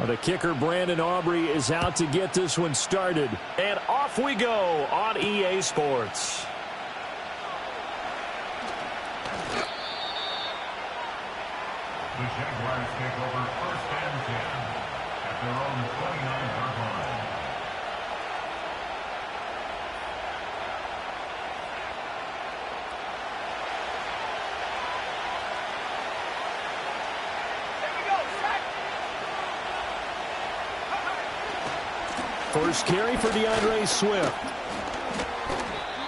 The kicker, Brandon Aubrey, is out to get this one started. And off we go on EA Sports. The Jaguars take over first and 10 at their own 29-yard line. First carry for DeAndre Swift.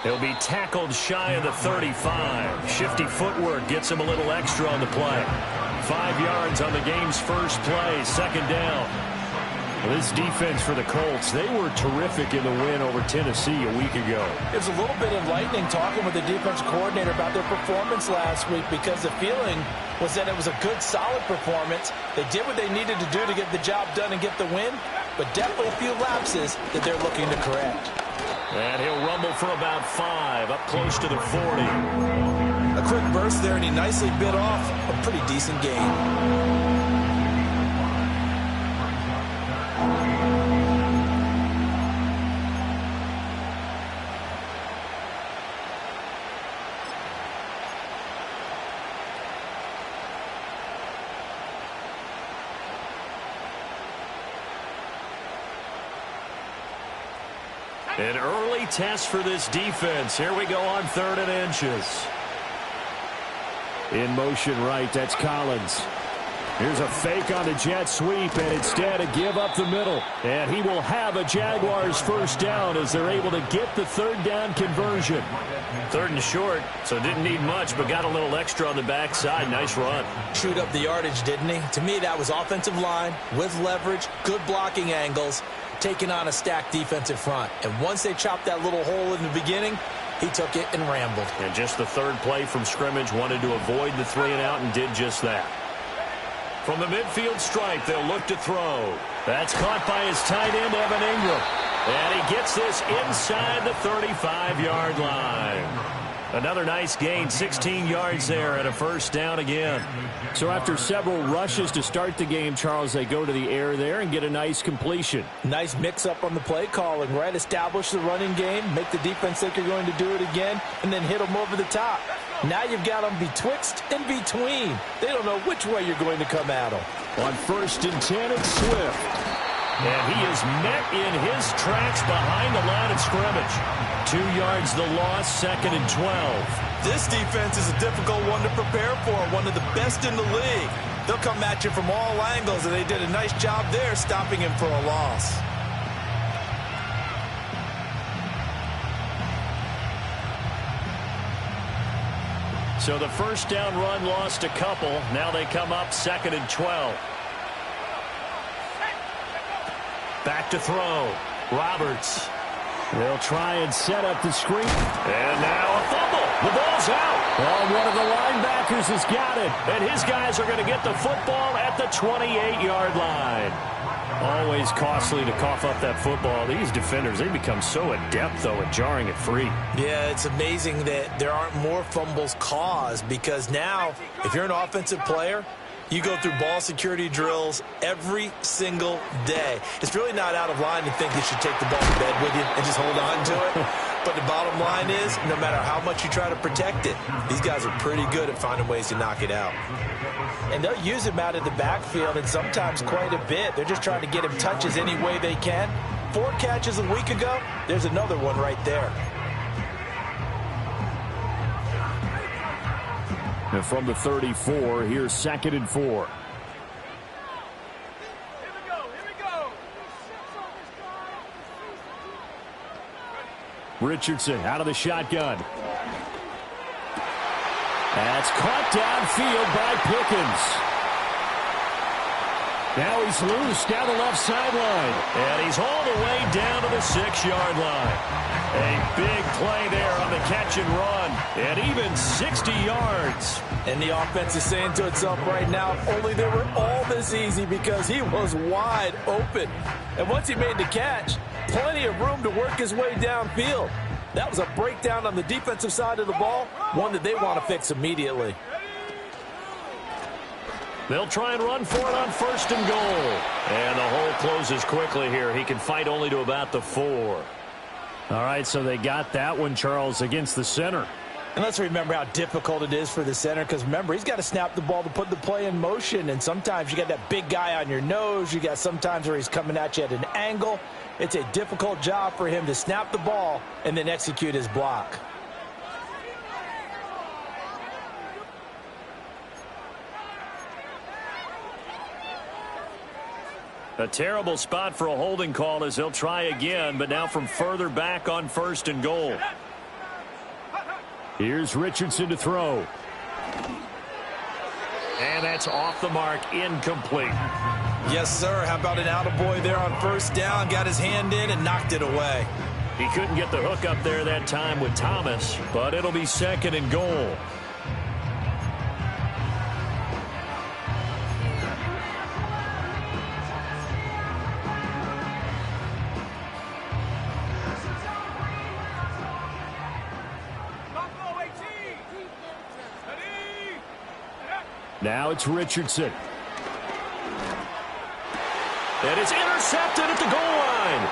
He'll be tackled shy of the 35. Shifty footwork gets him a little extra on the play. 5 yards on the game's first play, second down. This defense for the Colts, they were terrific in the win over Tennessee a week ago. It was a little bit enlightening talking with the defense coordinator about their performance last week because the feeling was that it was a good, solid performance. They did what they needed to do to get the job done and get the win, but definitely a few lapses that they're looking to correct. And he'll rumble for about 5, up close to the 40. A quick burst there, and he nicely bit off a pretty decent gain. An early test for this defense. Here we go on 3rd and inches. In motion right, that's Collins. Here's a fake on the jet sweep, and instead a give up the middle. And he will have a Jaguars first down as they're able to get the 3rd down conversion. 3rd and short, so didn't need much, but got a little extra on the backside. Nice run. Chewed up the yardage, didn't he? To me, that was offensive line with leverage, good blocking angles, taking on a stacked defensive front. And once they chopped that little hole in the beginning, he took it and rambled. And just the 3rd play from scrimmage, wanted to avoid the 3 and out and did just that. From the midfield stripe, they'll look to throw. That's caught by his tight end, Evan Ingram. And he gets this inside the 35-yard line. Another nice gain, 16 yards there and a first down again. So after several rushes to start the game, Charles, they go to the air there and get a nice completion. Nice mix-up on the play calling, right? Establish the running game, make the defense think you're going to do it again, and then hit them over the top. Now you've got them betwixt and between. They don't know which way you're going to come at them. On 1st and 10, it's Swift. And he is met in his tracks behind the line of scrimmage. 2 yards the loss, 2nd and 12. This defense is a difficult one to prepare for, one of the best in the league. They'll come at you from all angles, and they did a nice job there stopping him for a loss. So the first down run lost a couple. Now they come up 2nd and 12. Back to throw. Roberts. They'll try and set up the screen. And now a fumble. The ball's out. Oh, one of the linebackers has got it. And his guys are going to get the football at the 28-yard line. Always costly to cough up that football. These defenders, they become so adept, though, at jarring it free. Yeah, it's amazing that there aren't more fumbles caused because now, if you're an offensive player, you go through ball security drills every single day. It's really not out of line to think you should take the ball to bed with you and just hold on to it. But the bottom line is, no matter how much you try to protect it, these guys are pretty good at finding ways to knock it out. And they'll use him out of the backfield, and sometimes quite a bit. They're just trying to get him touches any way they can. 4 catches a week ago, there's another one right there. And from the 34, here's 2nd and 4. Here we go. Richardson out of the shotgun. That's caught downfield by Pickens. Now he's loose down the left sideline. And he's all the way down to the 6-yard line. A big play there on the catch and run. And even 60 yards. And the offense is saying to itself right now, if only they were all this easy because he was wide open. And once he made the catch, plenty of room to work his way downfield. That was a breakdown on the defensive side of the ball, one that they want to fix immediately. They'll try and run for it on 1st and goal. And the hole closes quickly here. He can fight only to about the 4. All right, so they got that one, Charles, against the center. And let's remember how difficult it is for the center, because remember, he's got to snap the ball to put the play in motion, and sometimes you got that big guy on your nose. You got sometimes where he's coming at you at an angle. It's a difficult job for him to snap the ball and then execute his block. A terrible spot for a holding call as he'll try again, but now from further back on 1st and goal. Here's Richardson to throw. And that's off the mark, incomplete. Yes, sir. How about an attaboy there on 1st down? Got his hand in and knocked it away. He couldn't get the hook up there that time with Thomas, but it'll be 2nd and goal. Now it's Richardson. And it's intercepted at the goal line.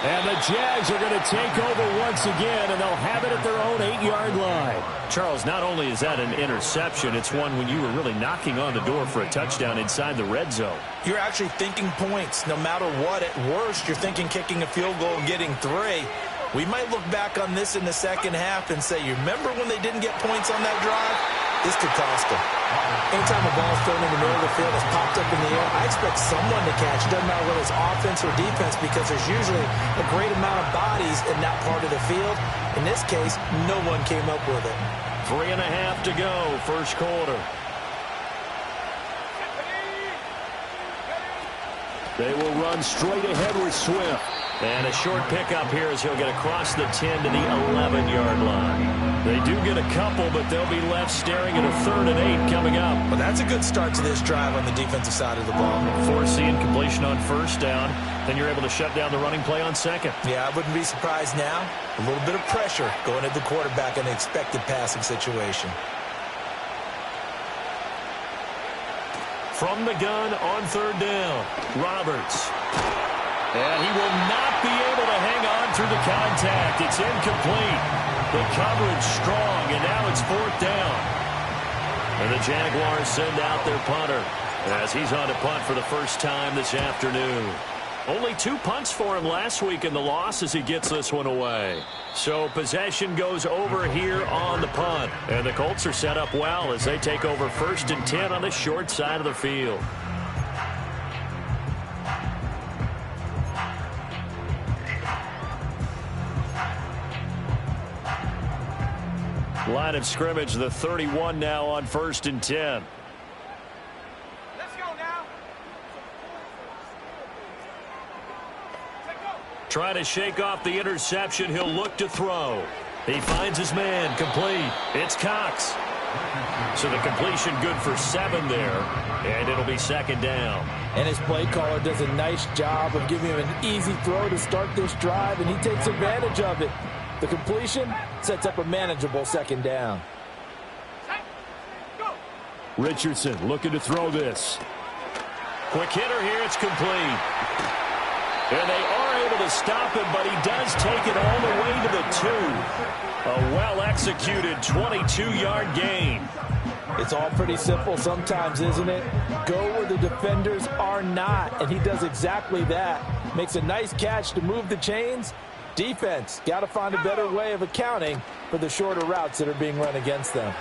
And the Jags are going to take over once again, and they'll have it at their own 8-yard line. Charles, not only is that an interception, it's one when you were really knocking on the door for a touchdown inside the red zone. You're actually thinking points. No matter what, at worst, you're thinking kicking a field goal and getting 3. We might look back on this in the second half and say, you remember when they didn't get points on that drive? This could cost them. Anytime a ball is thrown in the middle of the field, it's popped up in the air, I expect someone to catch. It doesn't matter whether it's offense or defense, because there's usually a great amount of bodies in that part of the field. In this case, no one came up with it. 3.5 to go, 1st quarter. They will run straight ahead with Swift. And a short pickup here as he'll get across the 10 to the 11-yard line. They do get a couple, but they'll be left staring at a 3rd and 8 coming up. Well, that's a good start to this drive on the defensive side of the ball. Force the incompletion on 1st down. Then you're able to shut down the running play on 2nd. Yeah, I wouldn't be surprised now. A little bit of pressure going at the quarterback in an expected passing situation. From the gun on 3rd down, Roberts. And he will not be able to hang on through the contact. It's incomplete. The coverage strong, and now it's 4th down. And the Jaguars send out their punter as he's on to punt for the first time this afternoon. Only 2 punts for him last week in the loss as he gets this one away. So possession goes over here on the punt. And the Colts are set up well as they take over 1st and 10 on the short side of the field. Line of scrimmage, the 31 now on 1st and 10. Let's go now. Trying to shake off the interception. He'll look to throw. He finds his man, complete. It's Cox. So the completion good for 7 there, and it'll be 2nd down. And his play caller does a nice job of giving him an easy throw to start this drive, and he takes advantage of it. The completion sets up a manageable 2nd down. Richardson looking to throw this. Quick hitter here, it's complete. And they are able to stop him, but he does take it all the way to the 2. A well-executed 22-yard gain. It's all pretty simple sometimes, isn't it? Go where the defenders are not, and he does exactly that. Makes a nice catch to move the chains. Defense got to find a better way of accounting for the shorter routes that are being run against them.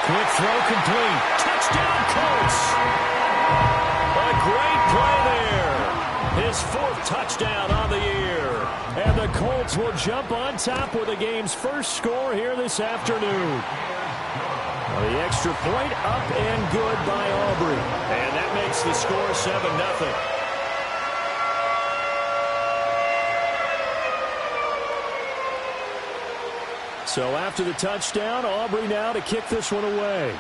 Quick throw complete. Touchdown, Colts. A great play there. His 4th touchdown on the year. And the Colts will jump on top with the game's first score here this afternoon. The extra point up and good by Aubrey. And that makes the score 7-0. So after the touchdown, Aubrey now to kick this one away.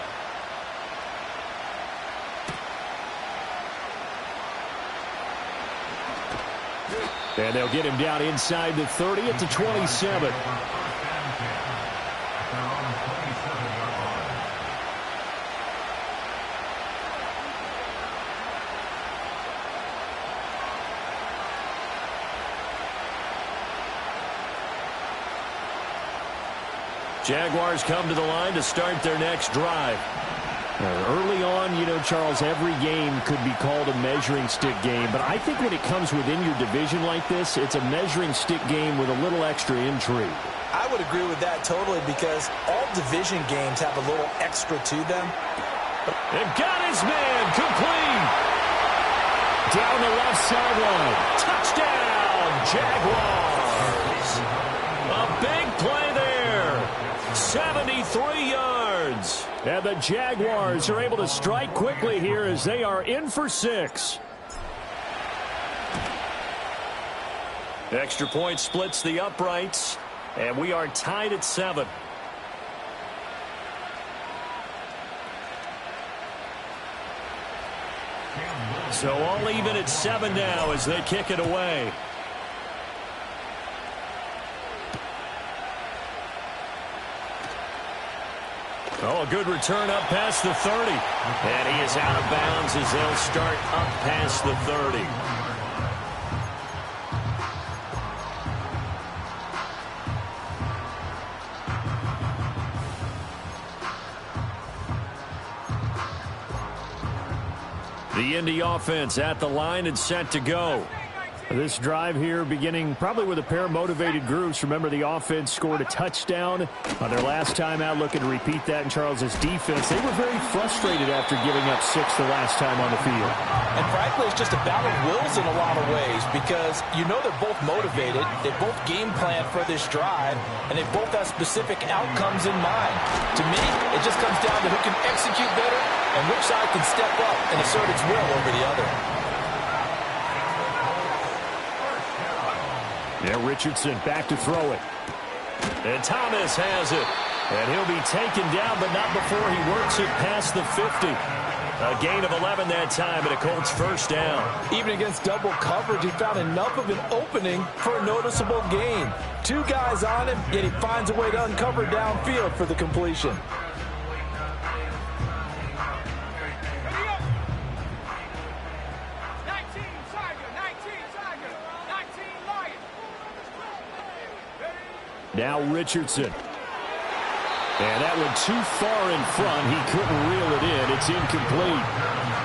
And they'll get him down inside the 30 at the 27. Jaguars come to the line to start their next drive. Early on, you know, Charles, every game could be called a measuring stick game. But I think when it comes within your division like this, it's a measuring stick game with a little extra intrigue. I would agree with that totally because all division games have a little extra to them. And got his man complete. Down the left sideline. Touchdown, Jaguars. A big play there. 73 yards. And the Jaguars are able to strike quickly here as they are in for 6. Extra point splits the uprights. And we are tied at 7. So all even at 7 now as they kick it away. Oh, a good return up past the 30. And he is out of bounds as they'll start up past the 30. The Indy offense at the line and set to go. This drive here beginning probably with a pair of motivated groups. Remember, the offense scored a touchdown on their last time out, looking to repeat that in Charles's defense. They were very frustrated after giving up 6 the last time on the field. And frankly, it's just a battle of wills in a lot of ways because you know they're both motivated. They both game plan for this drive, and they both have specific outcomes in mind. To me, it just comes down to who can execute better and which side can step up and assert its will over the other. Yeah, Richardson back to throw it. And Thomas has it. And he'll be taken down, but not before he works it past the 50. A gain of 11 that time and a Colts first down. Even against double coverage, he found enough of an opening for a noticeable gain. 2 guys on him, yet he finds a way to uncover downfield for the completion. Now Richardson. And that went too far in front. He couldn't reel it in. It's incomplete.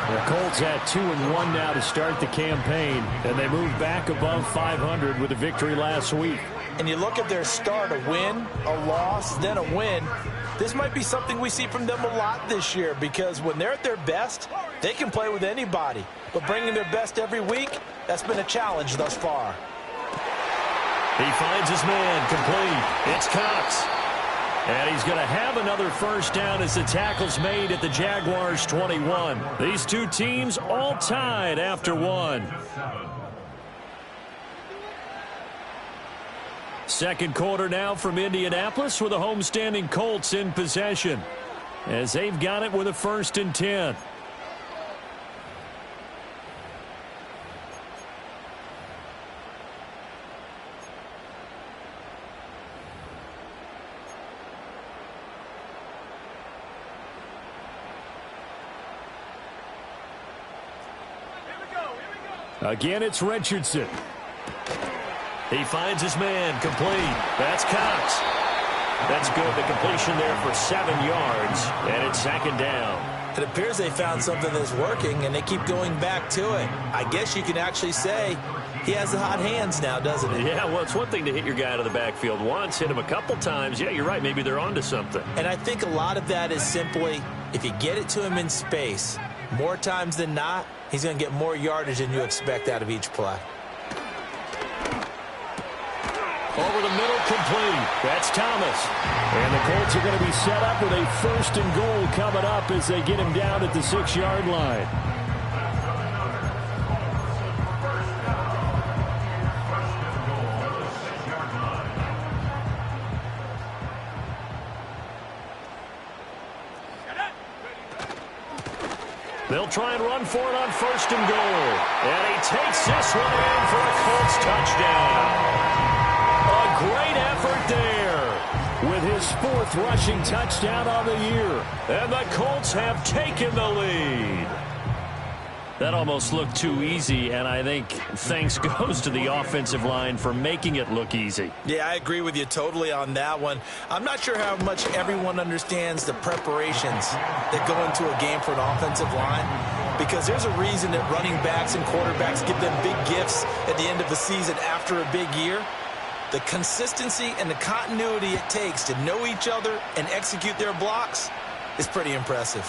The Colts at 2-1 now to start the campaign. And they move back above 500 with a victory last week. And you look at their start, a win, a loss, then a win. This might be something we see from them a lot this year because when they're at their best, they can play with anybody. But bringing their best every week, that's been a challenge thus far. He finds his man complete. It's Cox. And he's going to have another first down as the tackle's made at the Jaguars 21. These two teams all tied after 1. Second quarter now from Indianapolis with the homestanding Colts in possession as they've got it with a 1st and 10. Again, it's Richardson. He finds his man complete. That's Cox. That's good. The completion there for 7 yards, and it's 2nd down. It appears they found something that's working, and they keep going back to it. I guess you can actually say he has the hot hands now, doesn't he? Yeah, well, it's one thing to hit your guy out of the backfield once, hit him a couple times. Yeah, you're right. Maybe they're onto something. And I think a lot of that is simply if you get it to him in space, more times than not, he's going to get more yardage than you expect out of each play. Over the middle, complete. That's Thomas. And the Colts are going to be set up with a 1st and goal coming up as they get him down at the 6-yard line. They'll try and run for it on 1st and goal. And he takes this one in for a Colts touchdown. A great effort there with his 4th rushing touchdown on the year. And the Colts have taken the lead. That almost looked too easy, and I think thanks goes to the offensive line for making it look easy. Yeah, I agree with you totally on that one. I'm not sure how much everyone understands the preparations that go into a game for an offensive line, because there's a reason that running backs and quarterbacks give them big gifts at the end of the season after a big year. The consistency and the continuity it takes to know each other and execute their blocks is pretty impressive.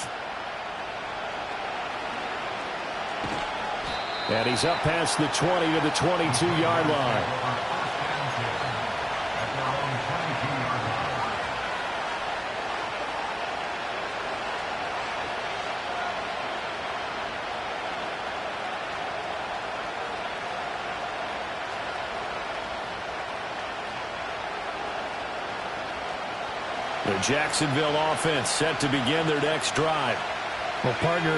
And he's up past the 20 to the 22-yard line. The Jacksonville offense set to begin their next drive. Well, partner,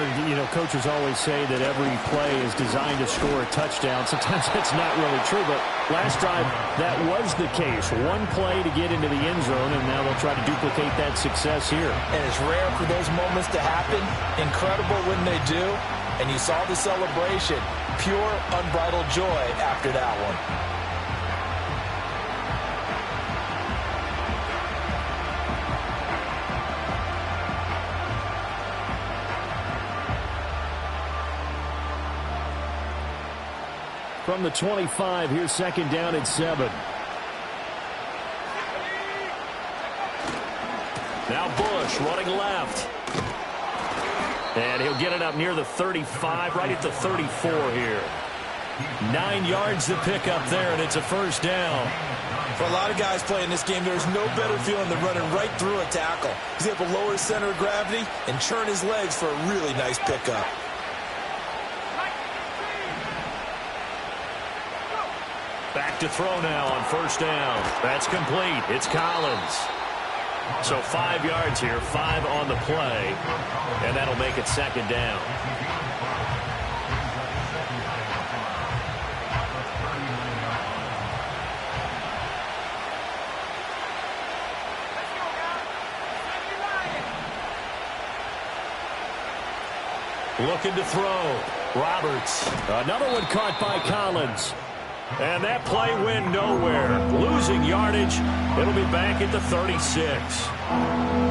coaches always say that every play is designed to score a touchdown. Sometimes that's not really true, but last drive, that was the case. One play to get into the end zone, and now they'll try to duplicate that success here. And it's rare for those moments to happen. Incredible when they do. And you saw the celebration. Pure, unbridled joy after that one. From the 25, here's second down at 7. Now Bush running left. And he'll get it up near the 35, right at the 34 here. 9 yards to pick up there, and it's a first down. For a lot of guys playing this game, there's no better feeling than running right through a tackle. He's able to lower his center of gravity and churn his legs for a really nice pickup. Back to throw now on first down. That's complete. It's Collins. So 5 yards here, 5 on the play, and that'll make it second down. Looking to throw. Roberts. Another one caught by Collins. And that play went nowhere. Losing yardage. It'll be back at the 36.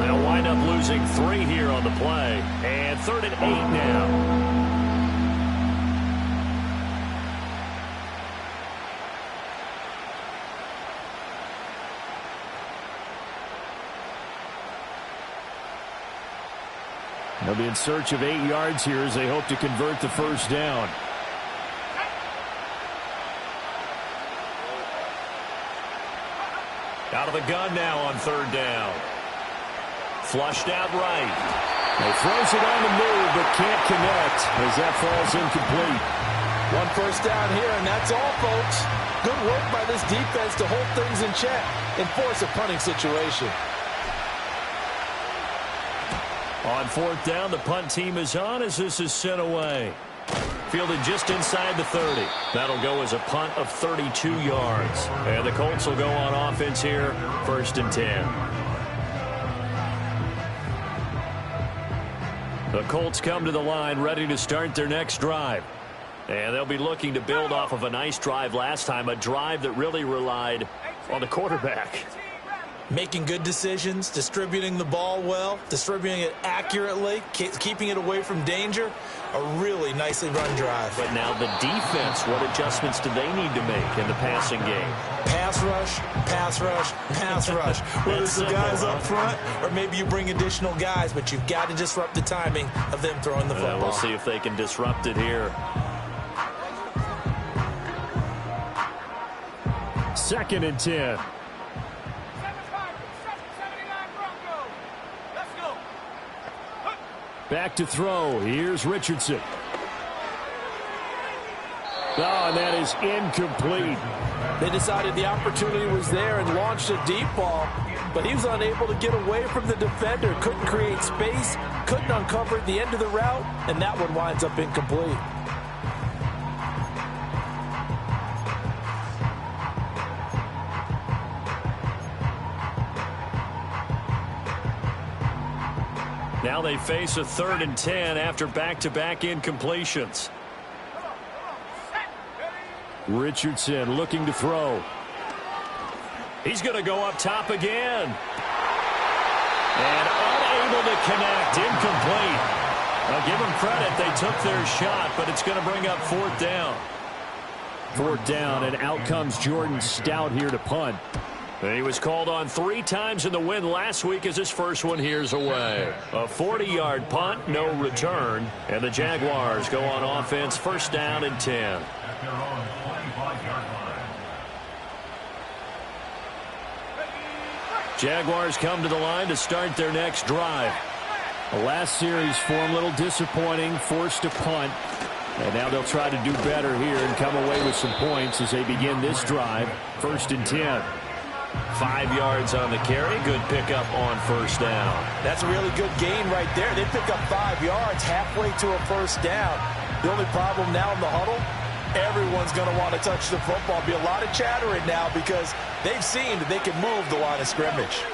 They'll wind up losing 3 here on the play. And 3rd and 8 now. They'll be in search of 8 yards here as they hope to convert the first down. Out of the gun now on 3rd down. Flushed out right. He throws it on the move but can't connect as that falls incomplete. 1 first down here, and that's all, folks. Good work by this defense to hold things in check and force a punting situation. On 4th down, the punt team is on as this is sent away. Fielded just inside the 30. That'll go as a punt of 32 yards. And the Colts will go on offense here, 1st and 10. The Colts come to the line ready to start their next drive. And they'll be looking to build off of a nice drive last time, a drive that really relied on the quarterback. Making good decisions, distributing the ball well, distributing it accurately, keeping it away from danger. A really nicely run drive. But now the defense, what adjustments do they need to make in the passing game? Pass rush, pass rush, pass rush. Whether it's the guys up front or maybe you bring additional guys, but you've got to disrupt the timing of them throwing the football. We'll see if they can disrupt it here. 2nd and 10. Back to throw. Here's Richardson. Oh, and that is incomplete. They decided the opportunity was there and launched a deep ball, but he was unable to get away from the defender. Couldn't create space, couldn't uncover at the end of the route, and that one winds up incomplete. Now they face a 3rd and 10 after back-to-back incompletions. Richardson looking to throw. He's going to go up top again. And unable to connect. Incomplete. I'll give them credit. They took their shot, but it's going to bring up 4th down. 4th down, and out comes Jordan Stout here to punt. He was called on 3 times in the win last week as his first one here's away. A 40-yard punt, no return. And the Jaguars go on offense, 1st down and 10. At their own 25-yard line. Jaguars come to the line to start their next drive. The last series for him, a little disappointing, forced to punt. And now they'll try to do better here and come away with some points as they begin this drive. 1st and 10. 5 yards on the carry. Good pickup on 1st down. That's a really good gain right there. They pick up 5 yards halfway to a 1st down. The only problem now in the huddle, everyone's going to want to touch the football. Be a lot of chattering now because they've seen that they can move the line of scrimmage.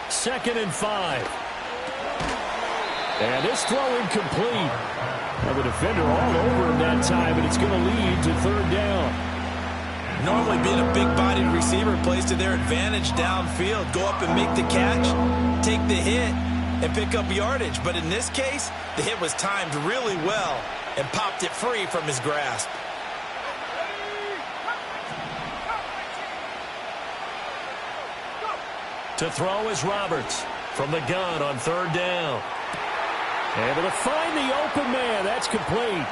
2nd and 5. And this throw incomplete. Now the defender all over him that time, and it's going to lead to 3rd down. Normally being a big-bodied receiver plays to their advantage downfield. Go up and make the catch, take the hit, and pick up yardage. But in this case, the hit was timed really well and popped it free from his grasp. To throw is Roberts from the gun on 3rd down. Able to find the open man. That's complete.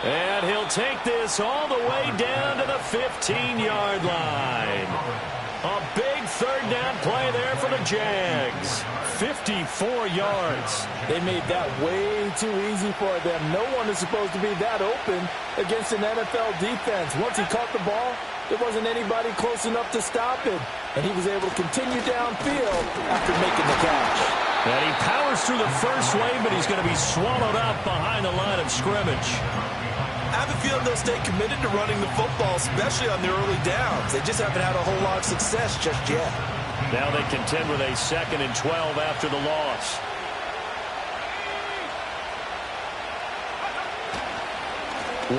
And he'll take this all the way down to the 15-yard line. A big 3rd down play there for the Jags. 54 yards. They made that way too easy for them. No one is supposed to be that open against an NFL defense. Once he caught the ball, there wasn't anybody close enough to stop him. And he was able to continue downfield after making the catch. And he powers through the first wave, but he's going to be swallowed up behind the line of scrimmage. I have a feeling they'll stay committed to running the football, especially on their early downs. They just haven't had a whole lot of success just yet. Now they contend with a 2nd and 12 after the loss.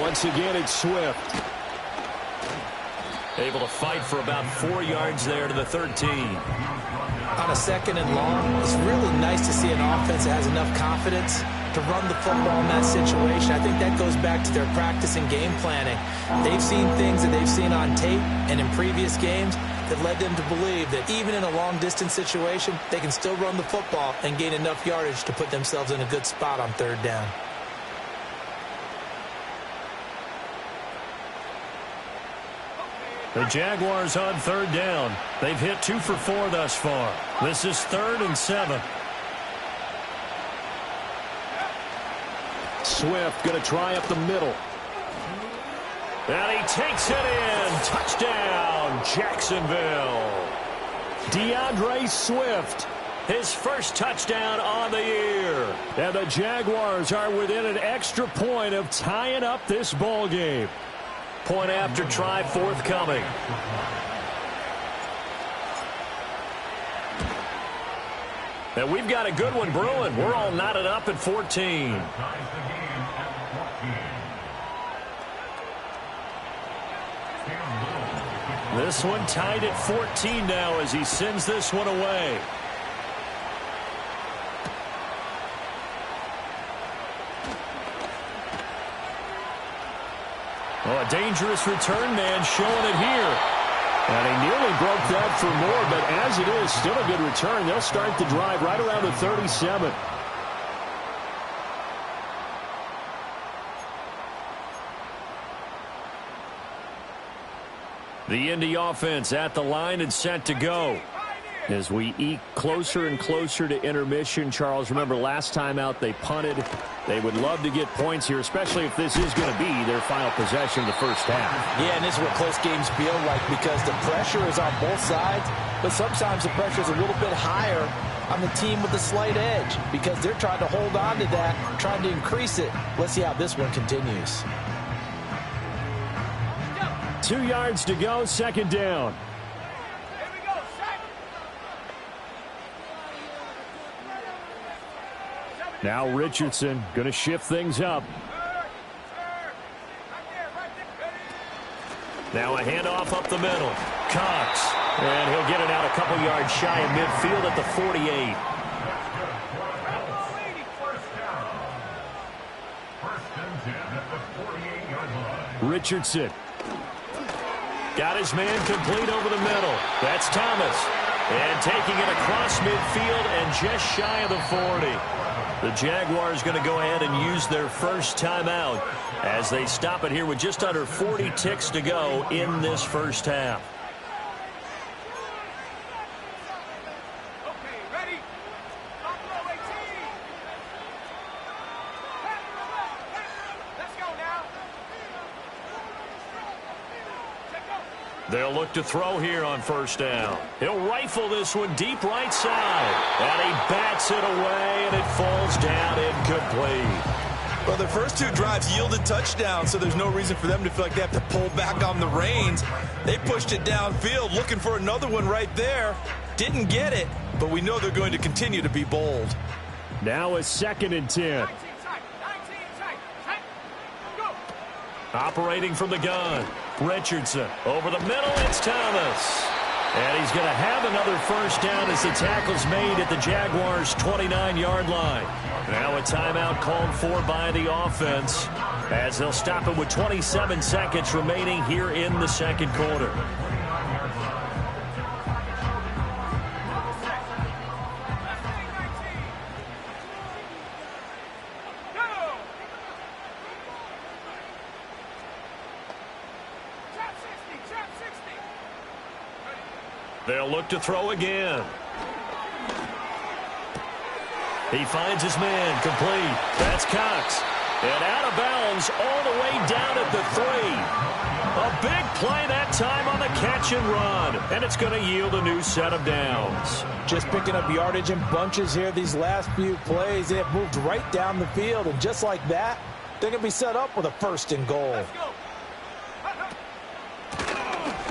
Once again, it's Swift. Able to fight for about 4 yards there to the 13. On a 2nd and long, it's really nice to see an offense that has enough confidence to run the football in that situation. I think that goes back to their practice and game planning. They've seen things that they've seen on tape and in previous games that led them to believe that even in a long-distance situation, they can still run the football and gain enough yardage to put themselves in a good spot on 3rd down. The Jaguars on 3rd down. They've hit 2 for 4 thus far. This is 3rd and 7. Swift going to try up the middle. And he takes it in. Touchdown, Jacksonville. DeAndre Swift. His first touchdown on the year. And the Jaguars are within an extra point of tying up this ball game. Point after try forthcoming. And we've got a good one brewing. We're all knotted up at 14. This one tied at 14 now as he sends this one away. Oh, a dangerous return man showing it here. And he nearly broke that for more, but as it is, still a good return. They'll start the drive right around the 37. The Indy offense at the line and set to go. As we eke closer and closer to intermission, Charles, remember last time out they punted. They would love to get points here, especially if this is going to be their final possession of the first half. Yeah, and this is what close games feel like because the pressure is on both sides, but sometimes the pressure is a little bit higher on the team with the slight edge because they're trying to hold on to that, trying to increase it. Let's see how this one continues. 2 yards to go, 2nd down. Now Richardson going to shift things up. Now a handoff up the middle. Cox. And he'll get it out a couple yards shy of midfield at the 48. Richardson. Got his man complete over the middle. That's Thomas. And taking it across midfield and just shy of the 40. The Jaguars going to go ahead and use their first timeout as they stop it here with just under 40 ticks to go in this first half. Okay, ready? Buffalo 18. Let's go now. They'll look to throw here on first down. He'll rifle this one deep right side. And he bats it away, and it falls down incomplete. Well, their first two drives yielded touchdowns, so there's no reason for them to feel like they have to pull back on the reins. They pushed it downfield, looking for another one right there. Didn't get it, but we know they're going to continue to be bold. Now a 2nd and 10. 19 tight. Go. Operating from the gun. Richardson. Over the middle, it's Thomas. And he's going to have another first down as the tackle's made at the Jaguars' 29-yard line. Now a timeout called for by the offense as they'll stop it with 27 seconds remaining here in the second quarter. They'll look to throw again. He finds his man complete. That's Cox. And out of bounds all the way down at the 3. A big play that time on the catch and run. And it's going to yield a new set of downs. Just picking up yardage in bunches here these last few plays. They have moved right down the field, and just like that, they're going to be set up with a 1st and goal. Let's go.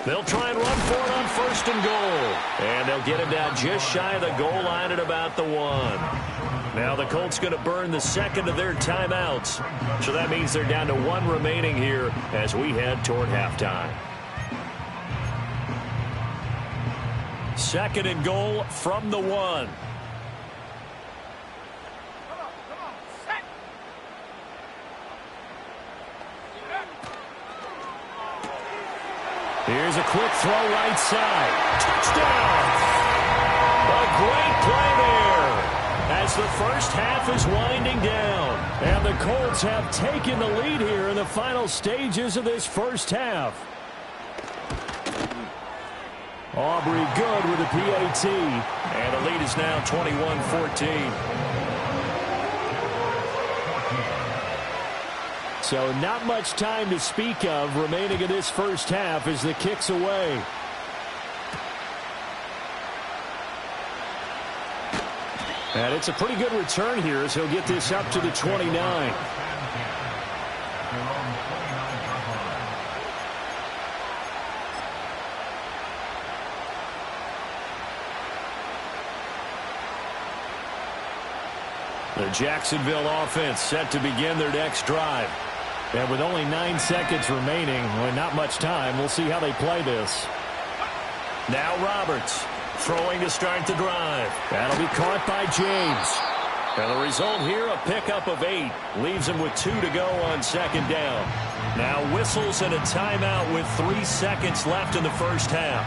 They'll try and run for it on 1st and goal. And they'll get him down just shy of the goal line at about the 1. Now the Colts going to burn the second of their timeouts. So that means they're down to 1 remaining here as we head toward halftime. 2nd and goal from the 1. Set. Here's a quick throw right side. Touchdown! A great play there as the first half is winding down. And the Colts have taken the lead here in the final stages of this first half. Aubrey good with the PAT. And the lead is now 21-14. So not much time to speak of remaining in this first half as the kick's away. And it's a pretty good return here as he'll get this up to the 29. The Jacksonville offense set to begin their next drive. And with only 9 seconds remaining, well, not much time, we'll see how they play this. Now Roberts throwing to start the drive. That'll be caught by James. And the result here, a pickup of 8. Leaves him with 2 to go on 2nd down. Now whistles and a timeout with 3 seconds left in the first half.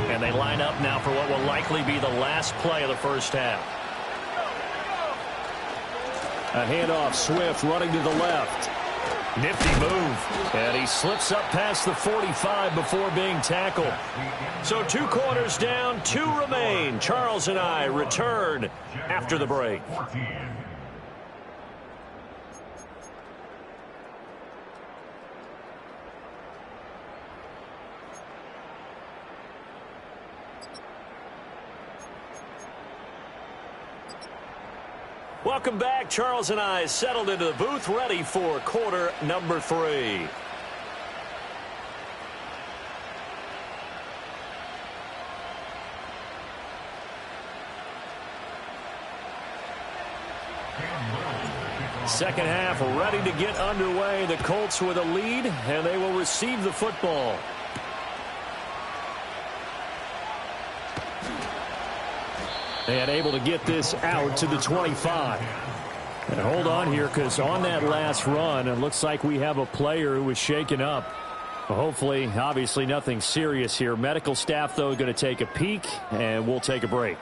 And they line up now for what will likely be the last play of the first half. A handoff, Swift running to the left. Nifty move. And he slips up past the 45 before being tackled. So 2 quarters down, 2 remain. Charles and I return after the break. Welcome back. Charles and I settled into the booth, ready for quarter number 3. Second half ready to get underway. The Colts with a lead, and they will receive the football. And able to get this out to the 25. And hold on here, because on that last run, it looks like we have a player who was shaken up. Well, hopefully, obviously, nothing serious here. Medical staff, though, going to take a peek, and we'll take a break.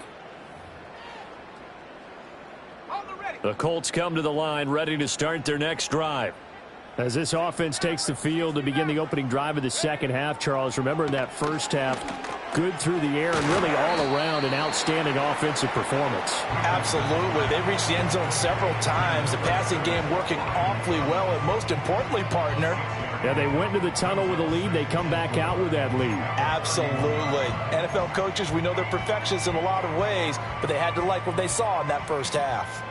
The Colts come to the line, ready to start their next drive. As this offense takes the field to begin the opening drive of the second half, Charles, remember in that first half, good through the air and really all around an outstanding offensive performance. Absolutely. They reached the end zone several times. The passing game working awfully well, and most importantly, partner, yeah, they went into the tunnel with a lead. They come back out with that lead. Absolutely. NFL coaches, we know they're perfectionists in a lot of ways, but they had to like what they saw in that first half.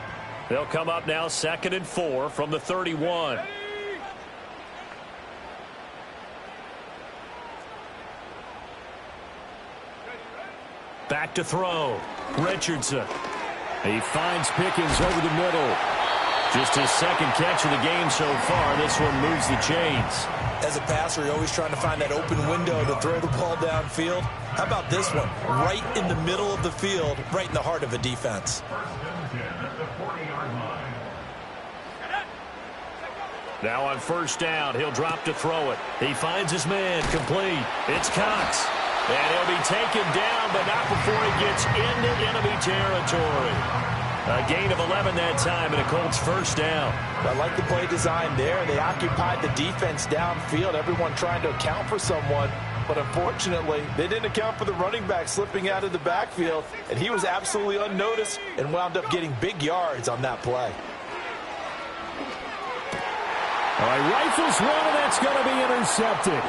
They'll come up now 2nd and 4 from the 31. Back to throw. Richardson. He finds Pickens over the middle. Just his second catch of the game so far. This one moves the chains. As a passer, you're always trying to find that open window to throw the ball downfield. How about this one? Right in the middle of the field, right in the heart of a defense. Now on first down, he'll drop to throw it. He finds his man, complete. It's Cox. And he'll be taken down, but not before he gets into enemy territory. A gain of 11 that time, and a Colts first down. I like the play design there. They occupied the defense downfield, everyone trying to account for someone. But unfortunately, they didn't account for the running back slipping out of the backfield, and he was absolutely unnoticed and wound up getting big yards on that play. All right, rifles one, and that's going to be intercepted.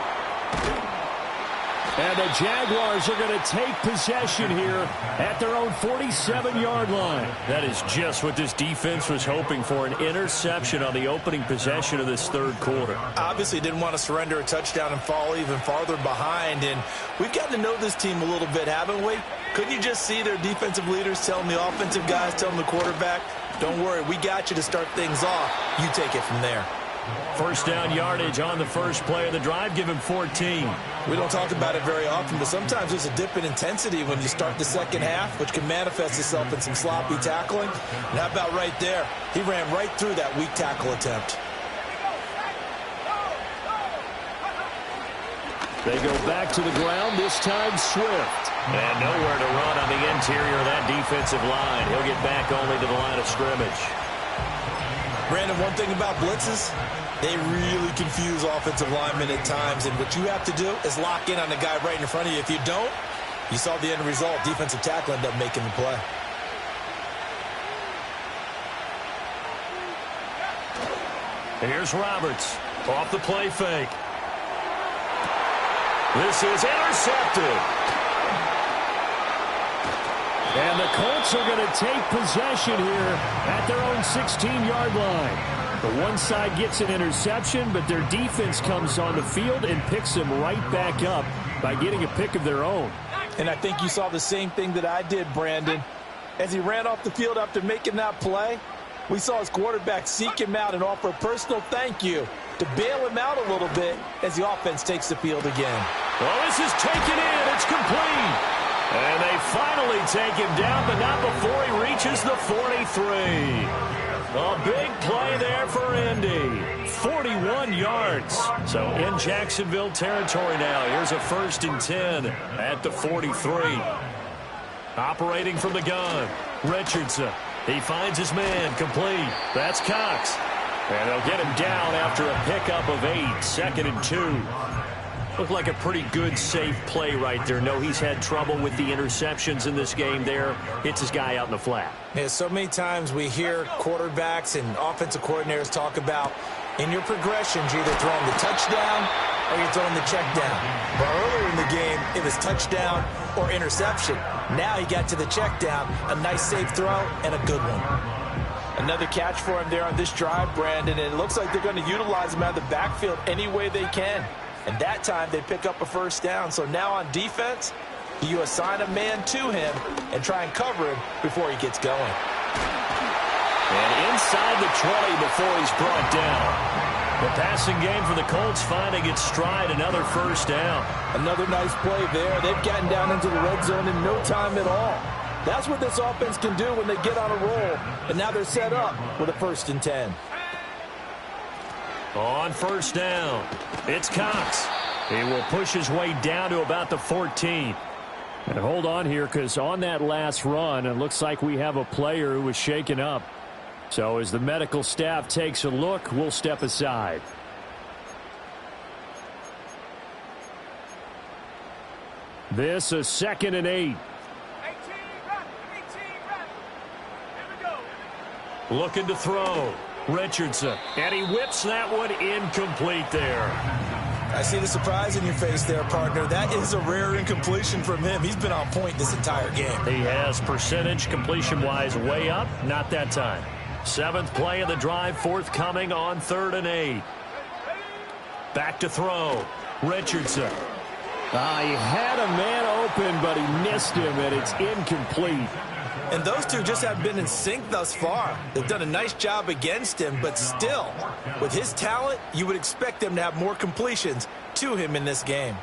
And the Jaguars are going to take possession here at their own 47-yard line. That is just what this defense was hoping for, an interception on the opening possession of this third quarter. Obviously didn't want to surrender a touchdown and fall even farther behind. And we've gotten to know this team a little bit, haven't we? Couldn't you just see their defensive leaders telling the offensive guys, telling the quarterback, don't worry, we got you to start things off. You take it from there. First down yardage on the first play of the drive. Give him 14. We don't talk about it very often, but sometimes there's a dip in intensity when you start the second half, which can manifest itself in some sloppy tackling. And how about right there? He ran right through that weak tackle attempt. They go back to the ground, this time Swift. And nowhere to run on the interior of that defensive line. He'll get back only to the line of scrimmage. Brandon, one thing about blitzes, they really confuse offensive linemen at times, and what you have to do is lock in on the guy right in front of you. If you don't, you saw the end result. Defensive tackle ended up making the play. Here's Roberts off the play fake. This is intercepted. And the Colts are going to take possession here at their own 16-yard line. The one side gets an interception, but their defense comes on the field and picks them right back up by getting a pick of their own. And I think you saw the same thing that I did, Brandon. As he ran off the field after making that play, we saw his quarterback seek him out and offer a personal thank you to bail him out a little bit as the offense takes the field again. Well, this is taken in. It's complete. And they finally take him down, but not before he reaches the 43. A big play there for Indy. 41 yards. So in Jacksonville territory now. Here's a 1st and 10 at the 43. Operating from the gun, Richardson. He finds his man, complete. That's Cox. And they'll get him down after a pickup of 8. 2nd and 2. Looked like a pretty good, safe play right there. No, he's had trouble with the interceptions in this game there. Hits his guy out in the flat. Yeah, so many times we hear quarterbacks and offensive coordinators talk about in your progressions, you're either throwing the touchdown or you're throwing the check down. But earlier in the game, it was touchdown or interception. Now he got to the check down, a nice safe throw, and a good one. Another catch for him there on this drive, Brandon, and it looks like they're going to utilize him out of the backfield any way they can. And that time, they pick up a first down. So now on defense, you assign a man to him and try and cover him before he gets going. And inside the 20 before he's brought down. The passing game for the Colts finding its stride, another first down. Another nice play there. They've gotten down into the red zone in no time at all. That's what this offense can do when they get on a roll. And now they're set up with a 1st and 10. On first down, it's Cox. He will push his way down to about the 14. And hold on here, because on that last run, it looks like we have a player who was shaken up. So as the medical staff takes a look, we'll step aside. This is 2nd and 8. 18, run. 18, run. Here we go. Looking to throw. Richardson. And he whips that one incomplete there. I see the surprise in your face there, partner. That is a rare incompletion from him. He's been on point this entire game. He has percentage completion-wise way up. Not that time. 7th play of the drive, forthcoming on 3rd and 8. Back to throw. Richardson. He had a man open, but he missed him, and it's incomplete. And those two just have been in sync thus far. They've done a nice job against him, but still, with his talent, you would expect him to have more completions to him in this game.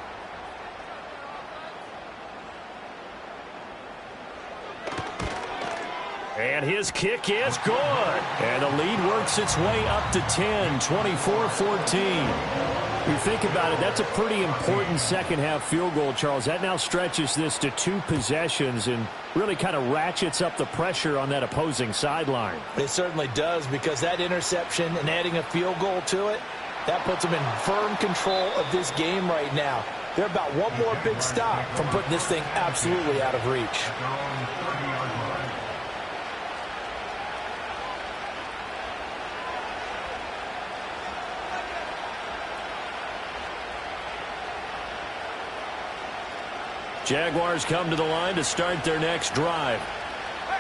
And his kick is good. And the lead works its way up to 10, 24-14. You think about it, that's a pretty important second-half field goal, Charles. That now stretches this to 2 possessions and really kind of ratchets up the pressure on that opposing sideline. It certainly does, because that interception and adding a field goal to it, that puts them in firm control of this game right now. They're about one more big stop from putting this thing absolutely out of reach. Jaguars come to the line to start their next drive.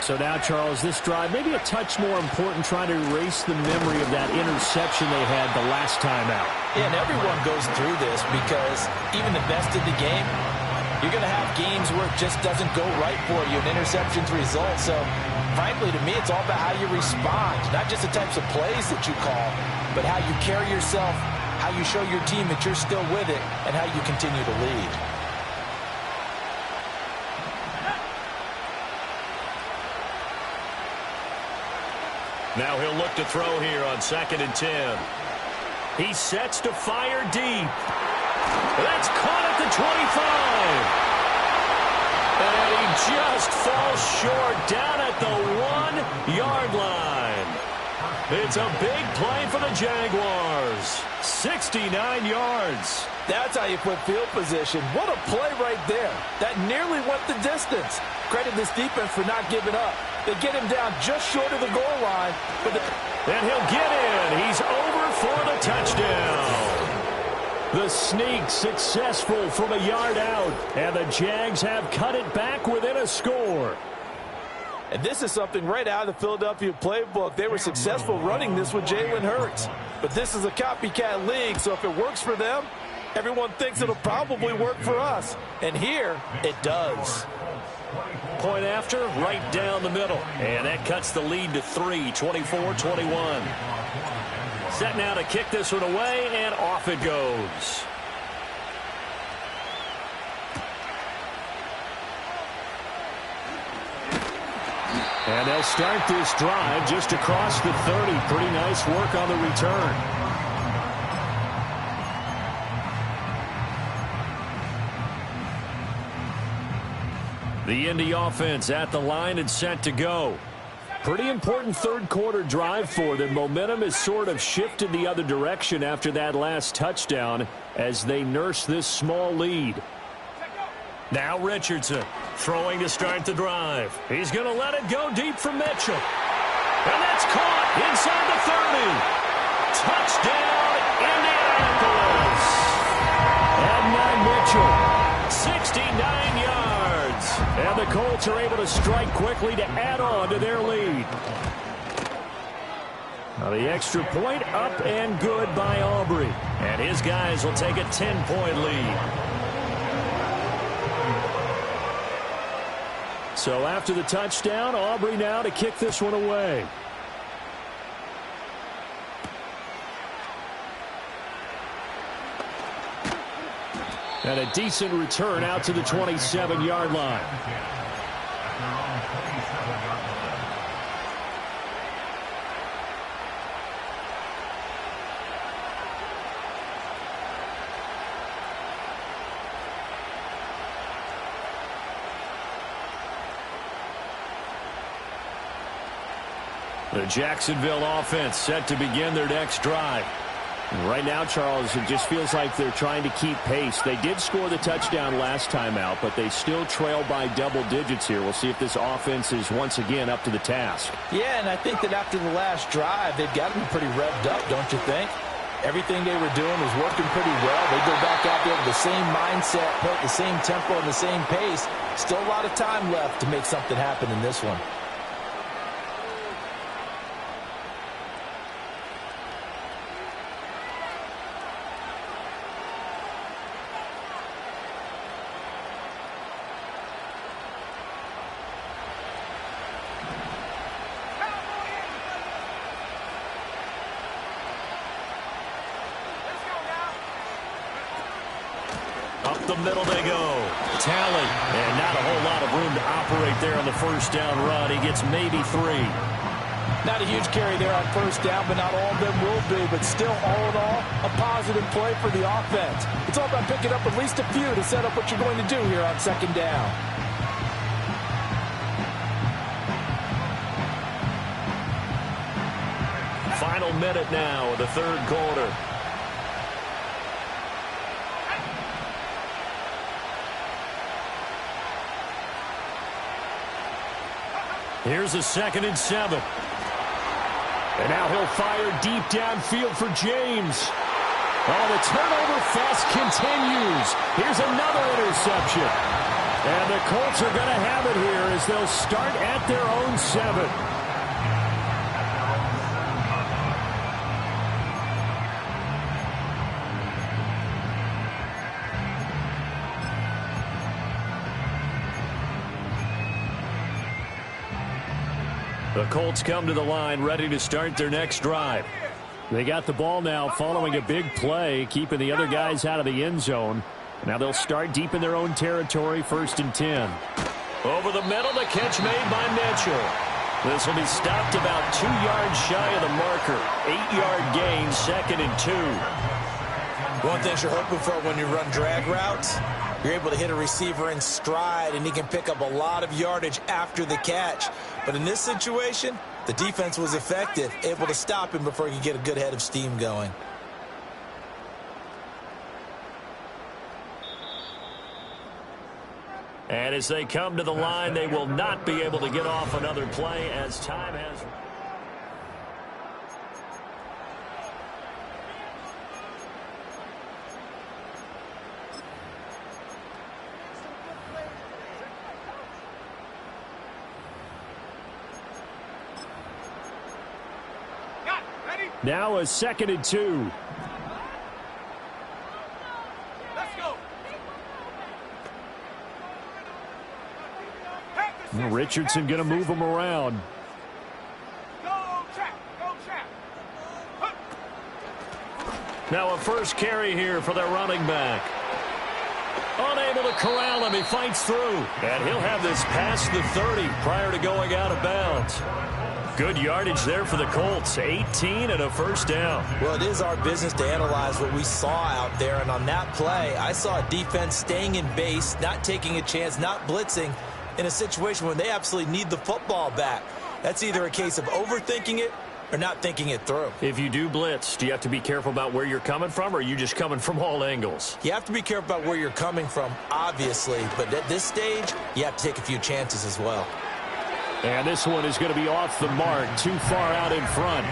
So now, Charles, this drive maybe a touch more important, trying to erase the memory of that interception they had the last time out. Yeah, and everyone goes through this, because even the best in the game, you're going to have games where it just doesn't go right for you, and interceptions result. So, frankly, to me, it's all about how you respond, not just the types of plays that you call, but how you carry yourself, how you show your team that you're still with it, and how you continue to lead. Now he'll look to throw here on 2nd and 10. He sets to fire deep. That's caught at the 25. And he just falls short down at the 1-yard line. It's a big play for the Jaguars. 69 yards. That's how you put field position. What a play right there. That nearly went the distance. Credit this defense for not giving up. They get him down just short of the goal line. And he'll get in. He's over for the touchdown. The sneak successful from a yard out. And the Jags have cut it back within a score. And this is something right out of the Philadelphia playbook. They were successful running this with Jalen Hurts. But this is a copycat league, so if it works for them, everyone thinks it'll probably work for us. And here, it does. Point after, right down the middle. And that cuts the lead to 3, 24-21. Set now to kick this one away, and off it goes. And they'll start this drive just across the 30. Pretty nice work on the return. The Indy offense at the line and set to go. Pretty important third quarter drive for them. Momentum has sort of shifted the other direction after that last touchdown as they nurse this small lead. Now Richardson throwing to start the drive. He's going to let it go deep for Mitchell. And that's caught inside the 30. Touchdown, Indianapolis. Adnan Mitchell, 69 yards. And the Colts are able to strike quickly to add on to their lead. Now the extra point up and good by Aubrey. And his guys will take a 10-point lead. So after the touchdown, Aubrey now to kick this one away. And a decent return out to the 27-yard line. The Jacksonville offense set to begin their next drive. And right now, Charles, it just feels like they're trying to keep pace. They did score the touchdown last time out, but they still trail by double digits here. We'll see if this offense is once again up to the task. Yeah, and I think that after the last drive, they've got to be pretty revved up, don't you think? Everything they were doing was working pretty well. They go back out there with the same mindset, play at the same tempo and the same pace. Still a lot of time left to make something happen in this one. Up the middle they go. Talley. And not a whole lot of room to operate there on the first down run. He gets maybe 3. Not a huge carry there on first down, but not all of them will be. But still, all in all, a positive play for the offense. It's all about picking up at least a few to set up what you're going to do here on second down. Final minute now of the third quarter. Here's a 2nd and 7. And now he'll fire deep downfield for James. Oh, the turnover fest continues. Here's another interception. And the Colts are going to have it here as they'll start at their own 7. The Colts come to the line ready to start their next drive. They got the ball now following a big play, keeping the other guys out of the end zone. Now they'll start deep in their own territory, 1st and 10. Over the middle, the catch made by Mitchell. This will be stopped about 2 yards shy of the marker. 8-yard gain, 2nd and 2. One thing you're hoping for when you run drag routes, you're able to hit a receiver in stride, and he can pick up a lot of yardage after the catch. But in this situation, the defense was effective, able to stop him before he could get a good head of steam going. And as they come to the line, they will not be able to get off another play as time has... Now a 2nd and 2. Let's go. Richardson going to move him around. Go check. Go check. Now a first carry here for their running back. Unable to corral him. He fights through. And he'll have this past the 30 prior to going out of bounds. Good yardage there for the Colts. 18 and a first down. Well, it is our business to analyze what we saw out there. And on that play, I saw a defense staying in base, not taking a chance, not blitzing in a situation when they absolutely need the football back. That's either a case of overthinking it or not thinking it through. If you do blitz, do you have to be careful about where you're coming from, or are you just coming from all angles? You have to be careful about where you're coming from, obviously. But at this stage, you have to take a few chances as well. And this one is going to be off the mark, too far out in front.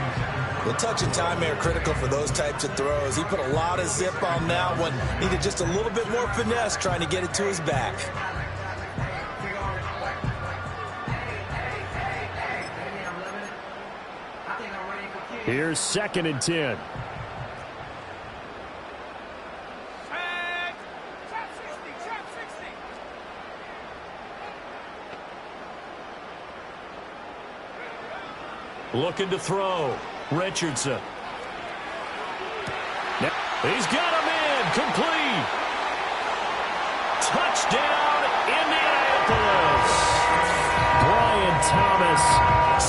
The touch and time are critical for those types of throws. He put a lot of zip on that one. Needed just a little bit more finesse trying to get it to his back. Here's 2nd and 10. Looking to throw. Richardson. He's got him in. Complete. Touchdown, Indianapolis. Brian Thomas,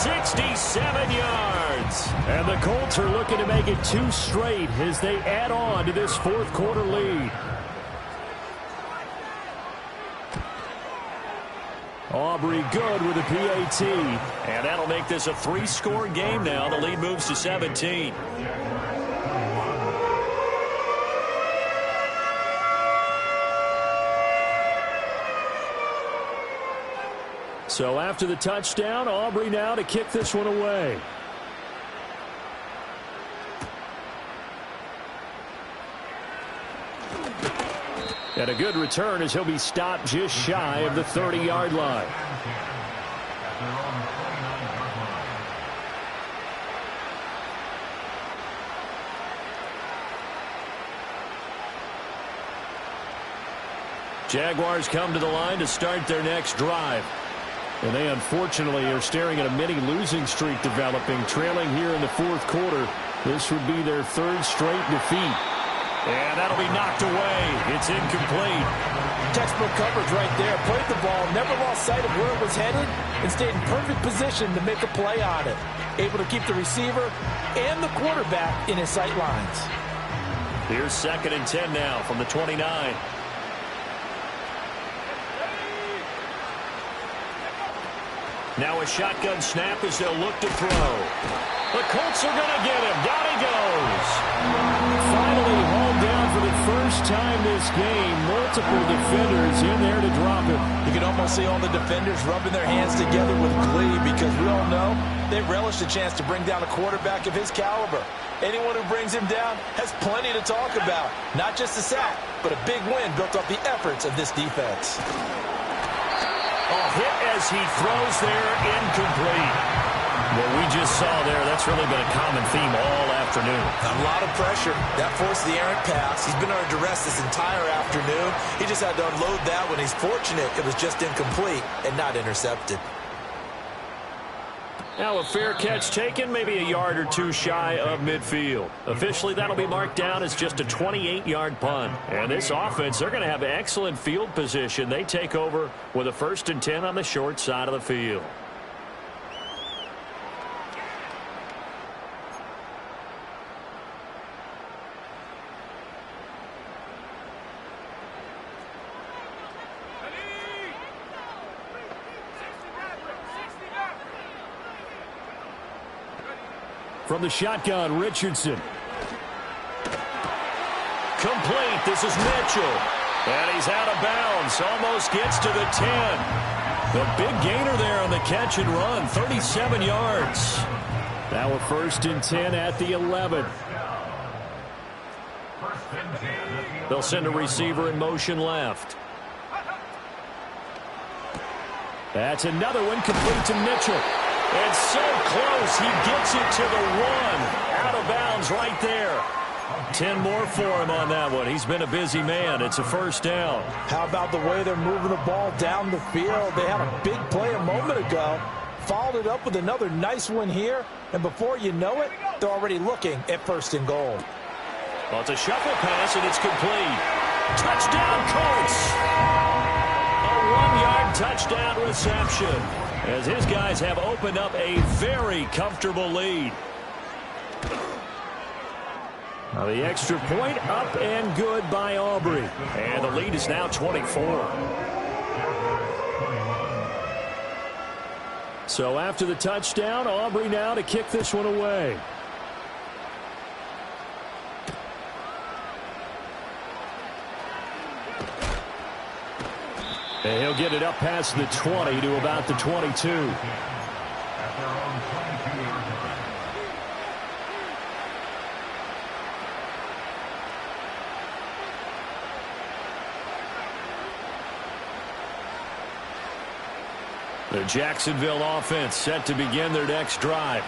67 yards. and the Colts are looking to make it 2 straight as they add on to this fourth quarter lead. Aubrey good with a PAT. And that'll make this a 3-score game now. The lead moves to 17. So after the touchdown, Aubrey now to kick this one away. And a good return as he'll be stopped just shy of the 30-yard line. Jaguars come to the line to start their next drive. And they unfortunately are staring at a mini losing streak developing, trailing here in the fourth quarter. This would be their 3rd straight defeat. And that'll be knocked away. It's incomplete. Textbook coverage right there. Played the ball, never lost sight of where it was headed, and stayed in perfect position to make a play on it. Able to keep the receiver and the quarterback in his sight lines. Here's 2nd and 10 now from the 29. Now a shotgun snap as they'll look to throw. The Colts are going to get him. Down he goes. Finally hauled down for the first time this game. Multiple defenders in there to drop him. You can almost see all the defenders rubbing their hands together with glee because we all know they relish the chance to bring down a quarterback of his caliber. Anyone who brings him down has plenty to talk about. Not just a sack, but a big win built off the efforts of this defense. Hit as he throws there, incomplete. What we just saw there, that's really been a common theme all afternoon. A lot of pressure. That forced the errant pass. He's been under duress this entire afternoon. He just had to unload that one. He's fortunate it was just incomplete and not intercepted. Now a fair catch taken, maybe a yard or 2 shy of midfield. Officially, that'll be marked down as just a 28-yard punt. And this offense, they're going to have excellent field position. They take over with a 1st and 10 on the short side of the field. From the shotgun, Richardson. Complete. This is Mitchell. And he's out of bounds. Almost gets to the 10. The big gainer there on the catch and run. 37 yards. Now a 1st and 10 at the 11. They'll send a receiver in motion left. That's another one complete to Mitchell. And so close, he gets it to the 1. Out of bounds right there. 10 more for him on that one. He's been a busy man. It's a 1st down. How about the way they're moving the ball down the field? They had a big play a moment ago. Followed it up with another nice one here. And before you know it, they're already looking at 1st and goal. Well, it's a shuffle pass, and it's complete. Touchdown, Colts. A 1-yard touchdown reception. As his guys have opened up a very comfortable lead. Now the extra point up and good by Aubrey. And the lead is now 24. So after the touchdown, Aubrey now to kick this one away. And he'll get it up past the 20 to about the 22. The Jacksonville offense set to begin their next drive.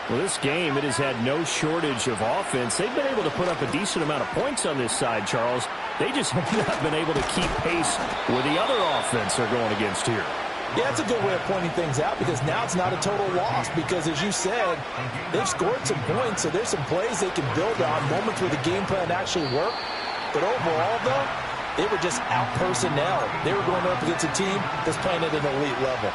Well, this game, it has had no shortage of offense. They've been able to put up a decent amount of points on this side, Charles. They just have not been able to keep pace with the other offense they're going against here. Yeah, it's a good way of pointing things out because now it's not a total loss because, as you said, they've scored some points, so there's some plays they can build on, moments where the game plan actually worked. But overall, though, They were just out-personnel. They were going up against a team that's playing at an elite level.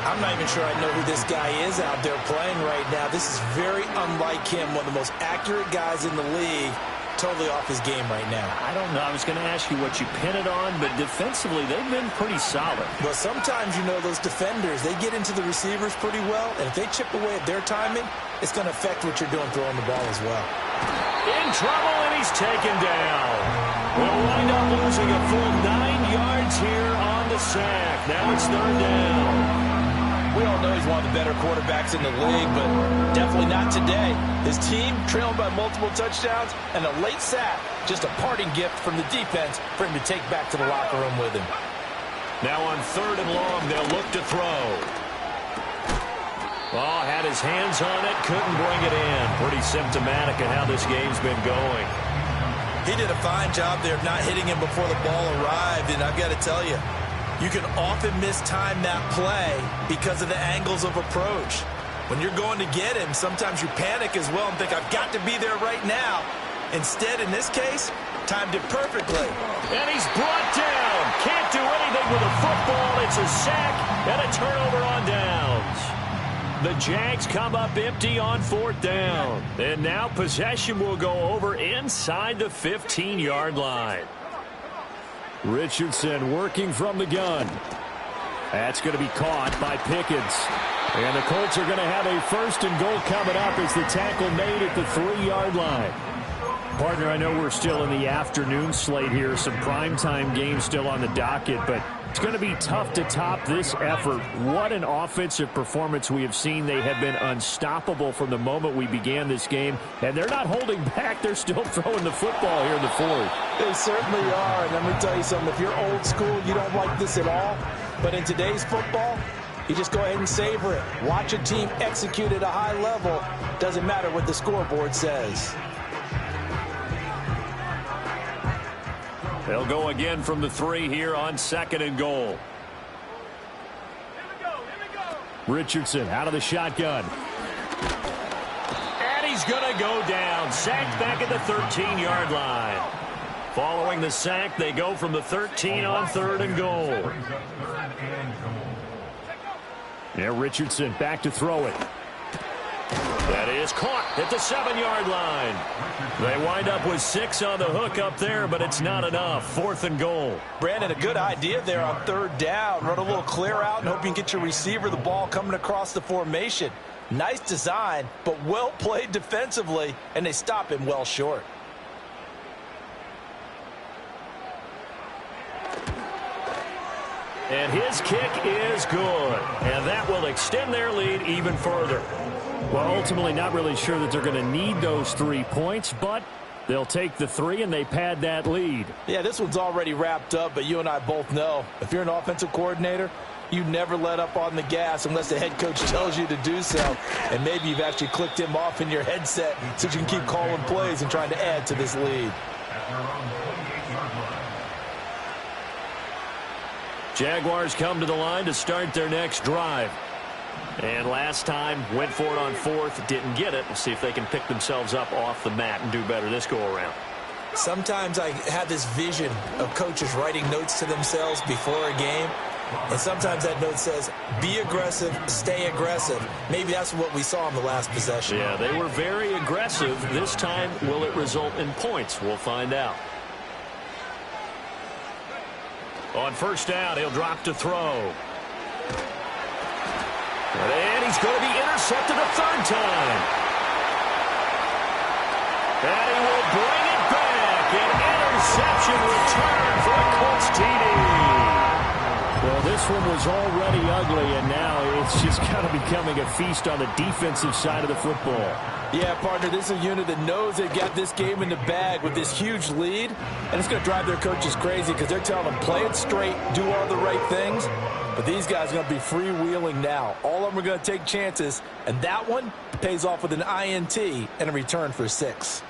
I'm not even sure I know who this guy is out there playing right now. This is very unlike him, one of the most accurate guys in the league. Totally off his game right now. I don't know. I was going to ask you what you pin it on, but defensively, they've been pretty solid. Well, sometimes, you know, those defenders, they get into the receivers pretty well, and if they chip away at their timing, it's going to affect what you're doing throwing the ball as well. In trouble, and he's taken down. We'll wind up losing a full 9 yards here on the sack. Now it's third down. We all know he's one of the better quarterbacks in the league, but definitely not today. His team trailing by multiple touchdowns, and a late sack, just a parting gift from the defense for him to take back to the locker room with him. Now on third and long, they'll look to throw. Oh, had his hands on it, couldn't bring it in. Pretty symptomatic of how this game's been going. He did a fine job there of not hitting him before the ball arrived, and I've got to tell you, you can often mistime that play because of the angles of approach. When you're going to get him, sometimes you panic as well and think, I've got to be there right now. Instead, in this case, timed it perfectly. And he's brought down. Can't do anything with a football. It's a sack and a turnover on downs. The Jags come up empty on fourth down. And now possession will go over inside the 15-yard line. Richardson working from the gun. That's going to be caught by Pickens. And the Colts are going to have a first and goal coming up as the tackle made at the 3-yard line. Partner, I know we're still in the afternoon slate here. Some primetime games still on the docket, but it's going to be tough to top this effort. What an offensive performance we have seen. They have been unstoppable from the moment we began this game, and they're not holding back. They're still throwing the football here in the fourth. They certainly are, and let me tell you something. If you're old school, you don't like this at all. But in today's football, you just go ahead and savor it. Watch a team execute at a high level. Doesn't matter what the scoreboard says. They'll go again from the 3 here on second and goal. Richardson out of the shotgun. And he's going to go down. Sacked back at the 13-yard line. Following the sack, they go from the 13 on third and goal. Yeah, Richardson back to throw it. That is caught at the 7-yard line. They wind up with 6 on the hook up there, but it's not enough. Fourth and goal. Brandon, a good idea there on third down. Run a little clear out and hope you can get your receiver the ball coming across the formation. Nice design, but well played defensively, and they stop him well short. And his kick is good. And that will extend their lead even further. Well, ultimately not really sure that they're going to need those 3 points, but they'll take the 3 and they pad that lead. Yeah, this one's already wrapped up, but you and I both know if you're an offensive coordinator, you never let up on the gas unless the head coach tells you to do so. And maybe you've actually clicked him off in your headset so you can keep calling plays and trying to add to this lead. Jaguars come to the line to start their next drive. And last time, went for it on fourth, didn't get it. We'll see if they can pick themselves up off the mat and do better this go-around. Sometimes I have this vision of coaches writing notes to themselves before a game. And sometimes that note says, be aggressive, stay aggressive. Maybe that's what we saw in the last possession. Yeah, they were very aggressive. This time, will it result in points? We'll find out. On first down, he'll drop to throw. And he's going to be intercepted a third time. And he will bring it back. An interception return for a Colts TD. Well, this one was already ugly, and now it's just kind of becoming a feast on the defensive side of the football. Yeah, partner, this is a unit that knows they've got this game in the bag with this huge lead, and it's going to drive their coaches crazy because they're telling them, play it straight, do all the right things. But these guys are going to be freewheeling now. All of them are going to take chances, and that one pays off with an INT and a return for 6.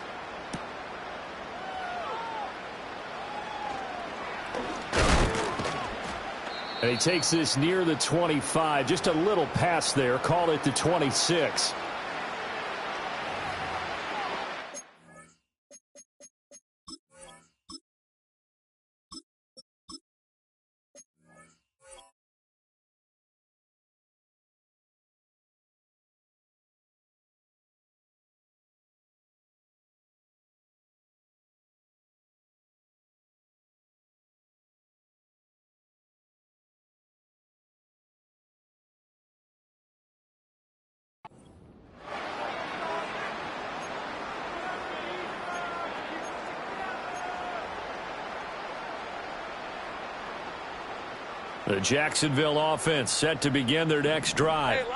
And he takes this near the 25. Just a little pass there. Call it the 26. The Jacksonville offense set to begin their next drive.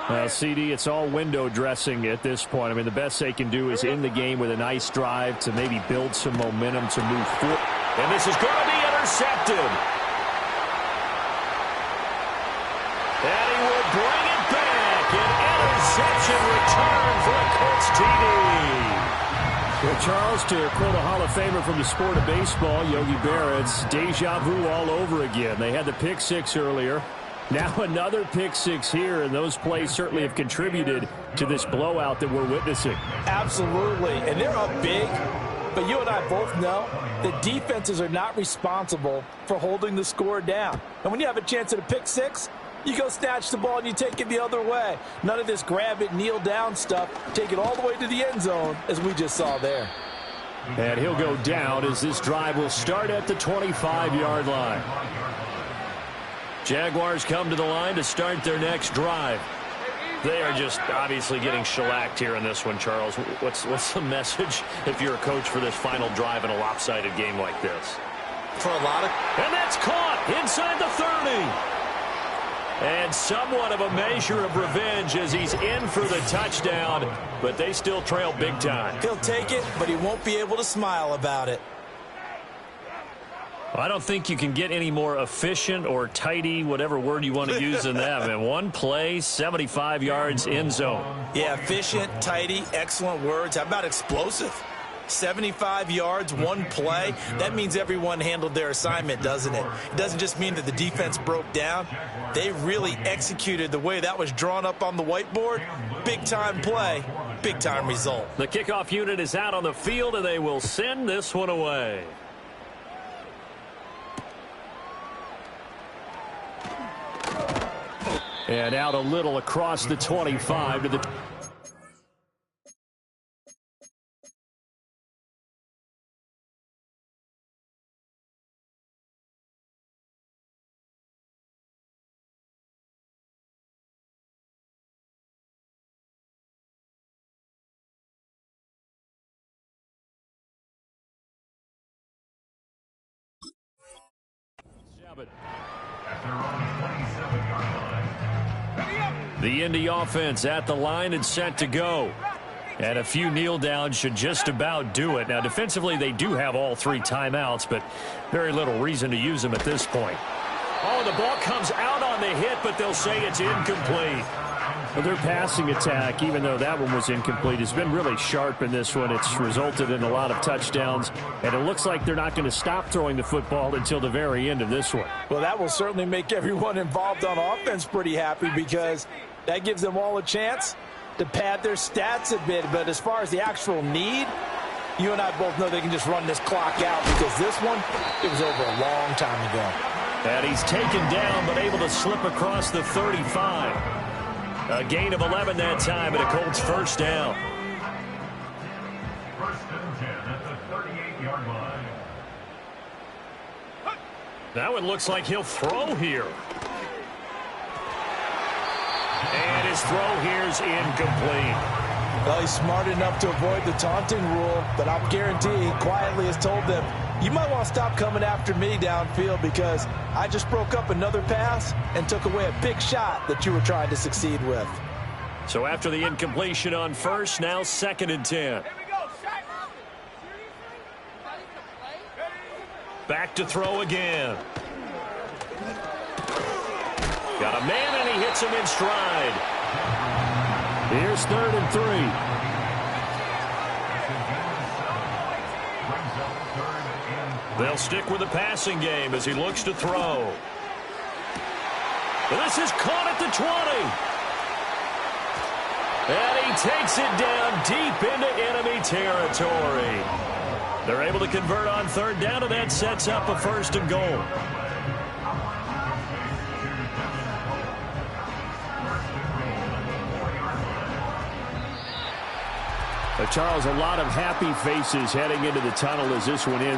Well, CD, it's all window dressing at this point. I mean, the best they can do is in the game with a nice drive to maybe build some momentum to move forward. And this is going to be intercepted. And he will bring it back. An interception return for a Colts TD. Well, Charles, to quote a Hall of Famer from the sport of baseball, Yogi Berra, it's deja vu all over again. They had the pick six earlier. Now another pick six here, and those plays certainly have contributed to this blowout that we're witnessing. Absolutely, and they're up big, but you and I both know that defenses are not responsible for holding the score down. And when you have a chance at a pick six, you go snatch the ball and you take it the other way. None of this grab it, kneel down stuff. Take it all the way to the end zone, as we just saw there. And he'll go down as this drive will start at the 25-yard line. Jaguars come to the line to start their next drive. They are just obviously getting shellacked here in this one, Charles. What's the message if you're a coach for this final drive in a lopsided game like this? For a lot of... And that's caught inside the 30. And somewhat of a measure of revenge as he's in for the touchdown, but they still trail big time. He'll take it, but he won't be able to smile about it. I don't think you can get any more efficient or tidy, whatever word you want to use in that. And one play, 75 yards in zone. Yeah, efficient, tidy, excellent words. How about explosive? 75 yards, one play. That means everyone handled their assignment, doesn't it? It doesn't just mean that the defense broke down. They really executed the way that was drawn up on the whiteboard. Big-time play, big-time result. The kickoff unit is out on the field, and they will send this one away. And out a little across the 25 to the... The Indy offense at the line and set to go. And a few kneel downs should just about do it. Now, defensively, they do have all three timeouts, but very little reason to use them at this point. Oh, the ball comes out on the hit, but they'll say it's incomplete. Well, their passing attack, even though that one was incomplete, has been really sharp in this one. It's resulted in a lot of touchdowns, and it looks like they're not going to stop throwing the football until the very end of this one. Well, that will certainly make everyone involved on offense pretty happy because that gives them all a chance to pad their stats a bit. But as far as the actual need, you and I both know they can just run this clock out because this one, it was over a long time ago. And he's taken down but able to slip across the 35. A gain of 11 that time and a Colts first down. First and 10 at the 38-yard line. That one looks like he'll throw here. And his throw here's incomplete. Well, he's smart enough to avoid the taunting rule, but I'll guarantee he quietly has told them, you might want to stop coming after me downfield because I just broke up another pass and took away a big shot that you were trying to succeed with. So after the incompletion on first, now 2nd and 10. Back to throw again. Got a man, and he hits him in stride. Here's 3rd and 3. They'll stick with the passing game as he looks to throw. This is caught at the 20. And he takes it down deep into enemy territory. They're able to convert on 3rd down, and that sets up a 1st and goal. Charles, a lot of happy faces heading into the tunnel as this one ends.